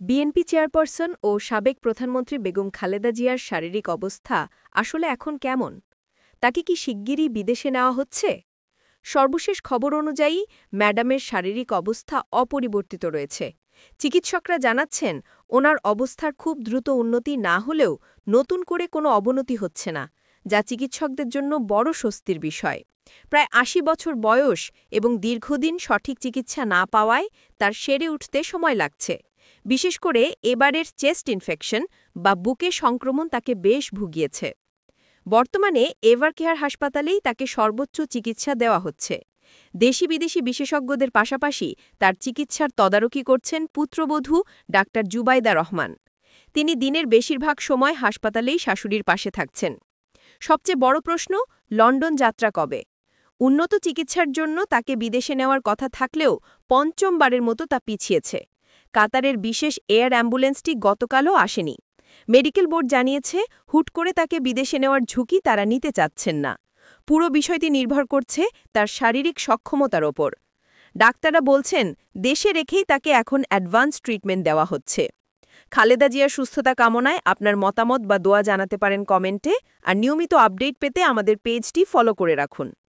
BNP chairperson ও সাবেক প্রধানমন্ত্রী বেগম খালেদা জিয়ার শারীরিক অবস্থা আসলে এখন কেমন? তাকে কি শিগগিরই বিদেশে নেওয়া হচ্ছে? সর্বশেষ খবর অনুযায়ী ম্যাডামের শারীরিক অবস্থা অপরিবর্তিত রয়েছে। চিকিৎসকরা জানাচ্ছেন, ওনার অবস্থার খুব দ্রুত উন্নতি না হলেও নতুন করে কোনো অবনতি হচ্ছে না, যা চিকিৎসকদের জন্য বড় স্বস্তির বিষয়। প্রায় ৮০ বছর বয়স এবং দীর্ঘদিন সঠিক চিকিৎসা না পাওয়ায় তার সেরে উঠতে সময় লাগছে। বিশেষ করে এবারের চেস্ট ইনফেকশন বা বুকে সংক্রমণ তাকে বেশ ভুগিয়েছে। বর্তমানে এভারকেয়ার হাসপাতালেই তাকে সর্বোচ্চ চিকিৎসা দেওয়া হচ্ছে। দেশি বিদেশি বিশেষজ্ঞদের পাশাপাশি তার চিকিৎসার তদারকি করছেন পুত্রবধূ ডাক্তার জুবাইদা রহমান। তিনি দিনের বেশিরভাগ সময় হাসপাতালেই শাশুড়ির পাশে থাকছেন। সবচেয়ে বড় প্রশ্ন, লন্ডন যাত্রা কবে? উন্নত চিকিৎসার জন্য তাকে বিদেশে নেওয়ার কথা থাকলেও পঞ্চমবারের মতো তা পিছিয়েছে। কাতারের বিশেষ এয়ার অ্যাম্বুলেন্সটি গতকালও আসেনি। মেডিকেল বোর্ড জানিয়েছে, হুট করে তাকে বিদেশে নেওয়ার ঝুঁকি তারা নিতে চাচ্ছেন না। পুরো বিষয়টি নির্ভর করছে তার শারীরিক সক্ষমতার ওপর। ডাক্তাররা বলছেন, দেশে রেখেই তাকে এখন অ্যাডভান্স ট্রিটমেন্ট দেওয়া হচ্ছে। খালেদা জিয়ার সুস্থতা কামনায় আপনার মতামত বা দোয়া জানাতে পারেন কমেন্টে। আর নিয়মিত আপডেট পেতে আমাদের পেজটি ফলো করে রাখুন।